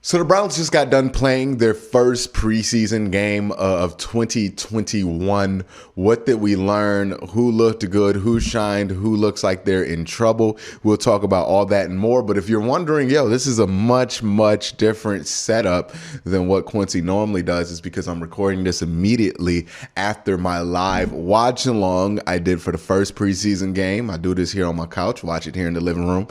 So the Browns just got done playing their first preseason game of 2021. What did we learn? Who looked good? Who shined? Who looks like they're in trouble? We'll talk about all that and more. But if you're wondering, this is a much, much different setup than what Quincy normally does, is because I'm recording this immediately after my live watch along I did for the first preseason game. I do this here on my couch, watch it here in the living room.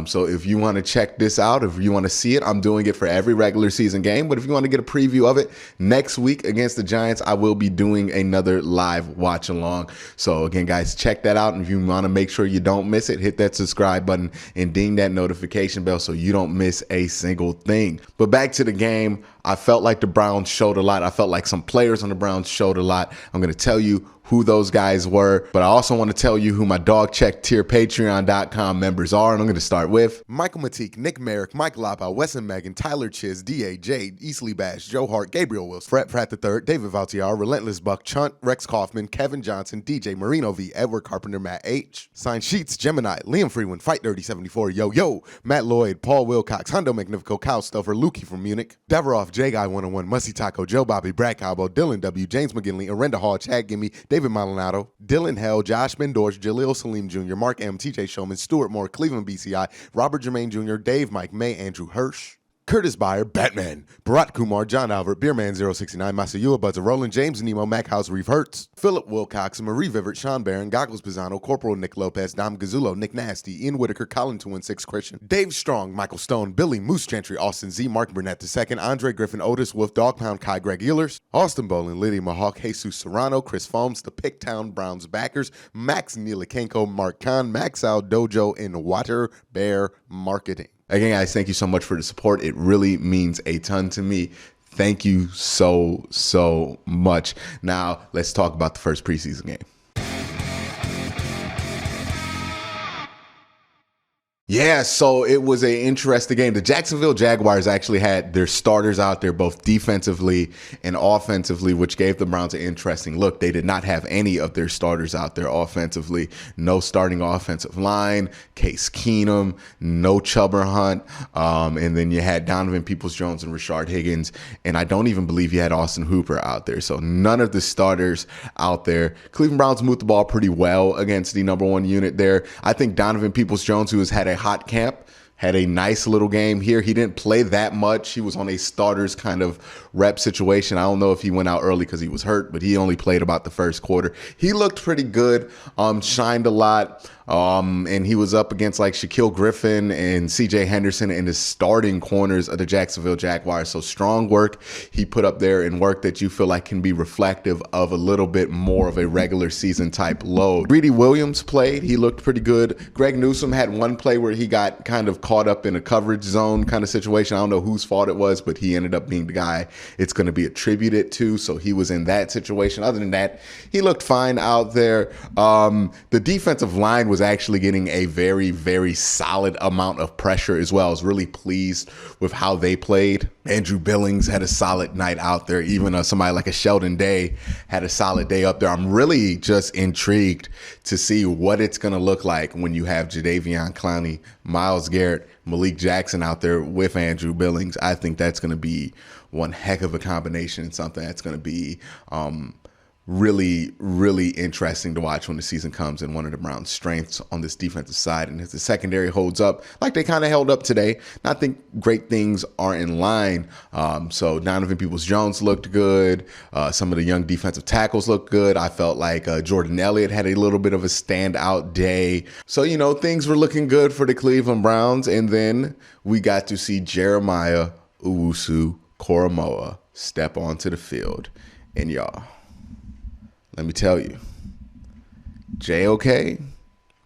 So if you want to check this out, if you want to see it, I'm doing it for every regular season game. But if you want to get a preview of it next week against the Giants, I will be doing another live watch along. So again, guys, check that out. And if you want to make sure you don't miss it, hit that subscribe button and ding that notification bell so you don't miss a single thing. But back to the game, I felt like the Browns showed a lot. I felt like some players on the Browns showed a lot. I'm going to tell you who those guys were, but I also want to tell you who my dog check tier patreon.com members are. And I'm going to start with Michael Matique, Nick Merrick, Mike Lapa, Wesson Megan, Tyler Chiz, D.A. Jade, Easley Bash, Joe Hart, Gabriel Wilson, Fred Pratt III, David Valtier, Relentless Buck, Chunt, Rex Kaufman, Kevin Johnson, DJ Marino V, Edward Carpenter, Matt H, Sign Sheets, Gemini, Liam Freeman, Fight Dirty 74, Yo, Matt Lloyd, Paul Wilcox, Hundo Magnifico, Kyle Stuffer, Lukey from Munich, Deveroff, J Guy 101, Musty Taco, Joe Bobby, Brad Cabo, Dylan W, James McGinley, Arenda Hall, Chad Gimme, David Maldonado, Dylan Hell, Josh Mendorch, Jaleel Salim Jr., Mark M, TJ Showman, Stuart Moore, Cleveland BCI, Robert Jermaine Jr., Dave Mike May, Andrew Hirsch, Curtis Byer, Batman, Bharat Kumar, John Albert, Beerman069, Masayua Buzzer, Roland James, Nemo, Mac House, Reeve Hertz, Philip Wilcox, Marie Vivert, Sean Barron, Goggles Pisano, Corporal Nick Lopez, Dom Gazzulo, Nick Nasty, Ian Whitaker, Colin 216 Christian, Dave Strong, Michael Stone, Billy Moose Gentry, Austin Z, Mark Burnett II, Andre Griffin, Otis Wolf, Dog Pound, Kai Greg Ehlers, Austin Bolin, Lydia Mahawk, Jesus Serrano, Chris Foams, the Picktown Browns backers, Max Neelakenko, Mark Khan, Max Al Dojo, and Water Bear Marketing. Again, guys, thank you so much for the support. It really means a ton to me. Thank you so much. Now, let's talk about the first preseason game. Yeah, so it was an interesting game. The Jacksonville Jaguars actually had their starters out there both defensively and offensively, which gave the Browns an interesting look. They did not have any of their starters out there offensively. No starting offensive line, Case Keenum, no Chubber Hunt, and then you had Donovan Peoples-Jones and Rashard Higgins, and I don't even believe you had Austin Hooper out there. So none of the starters out there. Cleveland Browns moved the ball pretty well against the number one unit there. I think Donovan Peoples-Jones, who has had a hot camp, had a nice little game here. He didn't play that much. He was on a starters kind of rep situation. I don't know if he went out early because he was hurt, but he only played about the first quarter. He looked pretty good, shined a lot. And he was up against like Shaquille Griffin and CJ Henderson in the starting corners of the Jacksonville Jaguars. So strong work he put up there, and work that you feel like can be reflective of a little bit more of a regular season type load. Greedy Williams played. He looked pretty good. Greg Newsome had one play where he got kind of caught up in a coverage zone kind of situation. I don't know whose fault it was, but he ended up being the guy it's going to be attributed to. So he was in that situation. Other than that, he looked fine out there. The defensive line was actually getting a very, very solid amount of pressure as well. I was really pleased with how they played. Andrew Billings had a solid night out there. Even somebody like a Sheldon Day had a solid day up there. I'm really just intrigued to see what it's going to look like when you have Jadeveon Clowney, Myles Garrett, Malik Jackson out there with Andrew Billings. I think that's going to be one heck of a combination, and something that's going to be really interesting to watch when the season comes, and one of the Browns' strengths on this defensive side. And if the secondary holds up like they kind of held up today, I think great things are in line. So Donovan Peoples-Jones looked good. Some of the young defensive tackles looked good. I felt like Jordan Elliott had a little bit of a standout day. So, things were looking good for the Cleveland Browns. And then we got to see Jeremiah Owusu-Koramoah step onto the field. And y'all, let me tell you, J.O.K.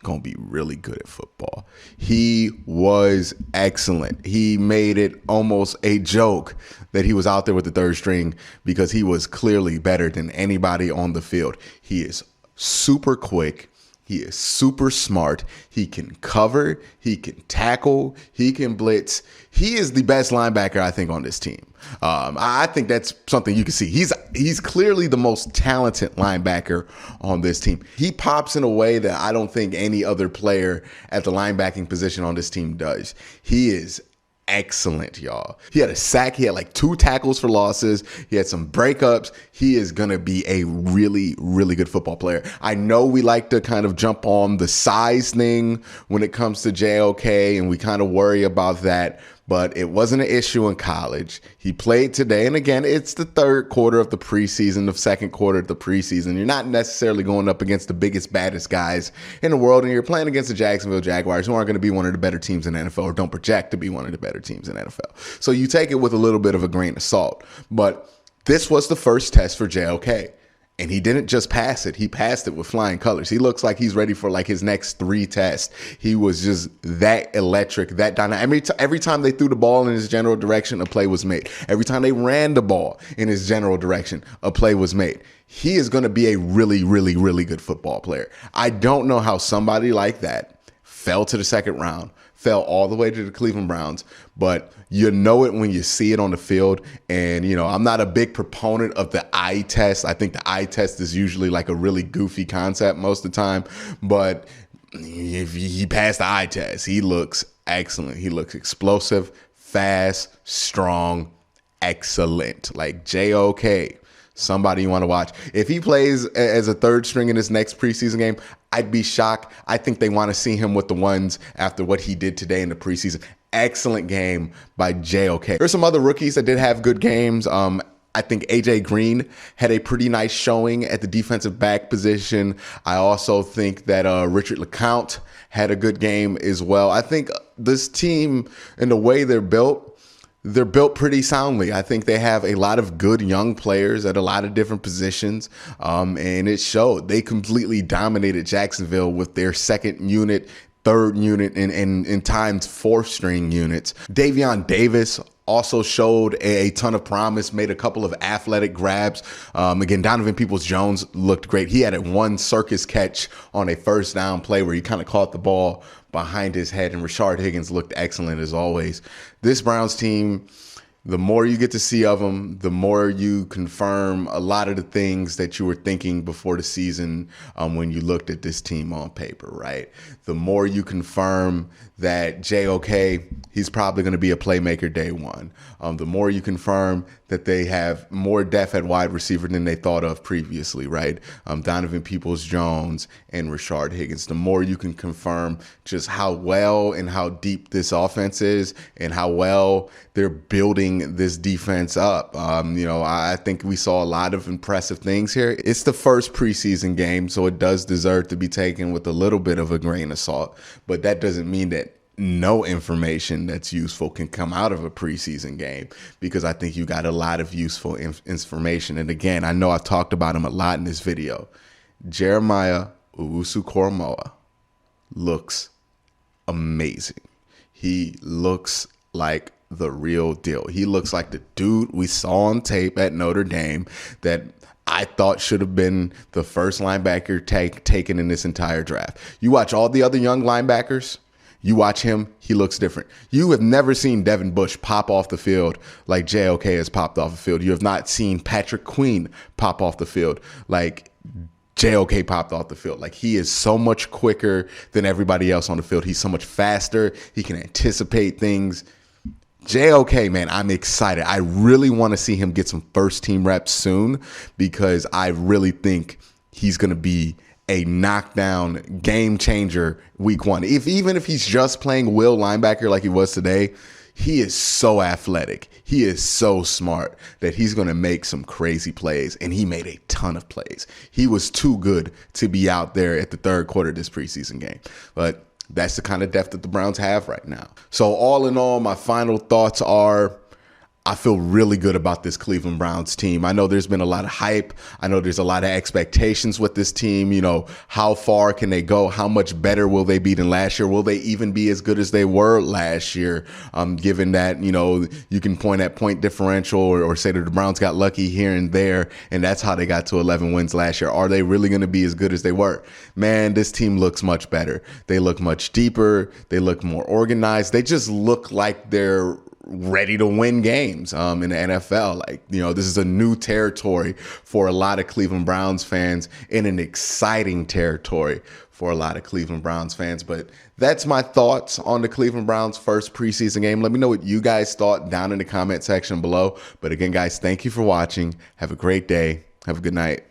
gonna be really good at football. He was excellent. He made it almost a joke that he was out there with the third string, because he was clearly better than anybody on the field. He is super quick. He is super smart. He can cover. He can tackle. He can blitz. He is the best linebacker, I think, on this team. I think that's something you can see. He's clearly the most talented linebacker on this team. He pops in a way that I don't think any other player at the linebacking position on this team does. He is excellent, y'all. He had a sack. He had like 2 tackles for losses. He had some breakups. He is going to be a really, really good football player. I know we like to kind of jump on the size thing when it comes to J.O.K, and we kind of worry about that, but it wasn't an issue in college. He played today, and again, it's the third quarter of the preseason, the second quarter of the preseason. You're not necessarily going up against the biggest, baddest guys in the world, and you're playing against the Jacksonville Jaguars, who aren't going to be one of the better teams in the NFL, or don't project to be one of the better teams in the NFL. So you take it with a little bit of a grain of salt. But this was the first test for J.O.K, and he didn't just pass it. He passed it with flying colors. He looks like he's ready for like his next 3 tests. He was just that electric, that dynamic. Every time they threw the ball in his general direction, a play was made. Every time they ran the ball in his general direction, a play was made. He is going to be a really, really, really good football player. I don't know how somebody like that fell to the second round, fell all the way to the Cleveland Browns, but you know it when you see it on the field. And, you know, I'm not a big proponent of the eye test. I think the eye test is usually like a really goofy concept most of the time, but if he passed the eye test, he looks excellent. He looks explosive, fast, strong, excellent. Like J.O.K, somebody you want to watch. If he plays as a third string in this next preseason game, I'd be shocked. I think they want to see him with the ones after what he did today in the preseason. Excellent game by J.O.K. There's some other rookies that did have good games. I think A.J. Green had a pretty nice showing at the defensive back position. I also think that Richard LeCounte had a good game as well. I think this team, and the way they're built pretty soundly. I think they have a lot of good young players at a lot of different positions, and it showed. They completely dominated Jacksonville with their second unit, third unit, and in times 4th string units. Davion Davis also showed a ton of promise, made a couple of athletic grabs. Again, Donovan Peoples-Jones looked great. He had a 1 circus catch on a first down play where he kind of caught the ball behind his head, and Rashard Higgins looked excellent as always. This Browns team, the more you get to see of them, the more you confirm a lot of the things that you were thinking before the season when you looked at this team on paper, right? The more you confirm that J.O.K, he's probably going to be a playmaker day one. The more you confirm that they have more depth at wide receiver than they thought of previously, right? Donovan Peoples-Jones and Rashard Higgins. The more you can confirm just how well and how deep this offense is and how well they're building this defense up. I think we saw a lot of impressive things here. It's the first preseason game, so it does deserve to be taken with a little bit of a grain of salt, but that doesn't mean that no information that's useful can come out of a preseason game, because I think you got a lot of useful information. And again, I know I've talked about him a lot in this video. Jeremiah Owusu-Koramoah looks amazing. He looks like the real deal. He looks like the dude we saw on tape at Notre Dame that I thought should have been the first linebacker taken in this entire draft. You watch all the other young linebackers, you watch him, he looks different. You have never seen Devin Bush pop off the field like J.O.K has popped off the field. You have not seen Patrick Queen pop off the field like J.O.K popped off the field. Like, he is so much quicker than everybody else on the field. He's so much faster. He can anticipate things. J.O.K, man, I'm excited. I really want to see him get some first team reps soon, because I really think he's going to be a knockdown game changer week 1. Even if he's just playing will linebacker like he was today, he is so athletic. He is so smart that he's going to make some crazy plays, and he made a ton of plays. He was too good to be out there at the third quarter of this preseason game. But that's the kind of depth that the Browns have right now. So all in all, my final thoughts are, I feel really good about this Cleveland Browns team. I know there's been a lot of hype. I know there's a lot of expectations with this team. You know, how far can they go? How much better will they be than last year? Will they even be as good as they were last year? Given that, you know, you can point at point differential or say that the Browns got lucky here and there, and that's how they got to 11 wins last year. Are they really going to be as good as they were? Man, this team looks much better. They look much deeper. They look more organized. They just look like they're ready to win games in the NFL. Like, this is a new territory for a lot of Cleveland Browns fans and an exciting territory for a lot of Cleveland Browns fans. But that's my thoughts on the Cleveland Browns' first preseason game. Let me know what you guys thought down in the comment section below. But again, guys, thank you for watching. Have a great day. Have a good night.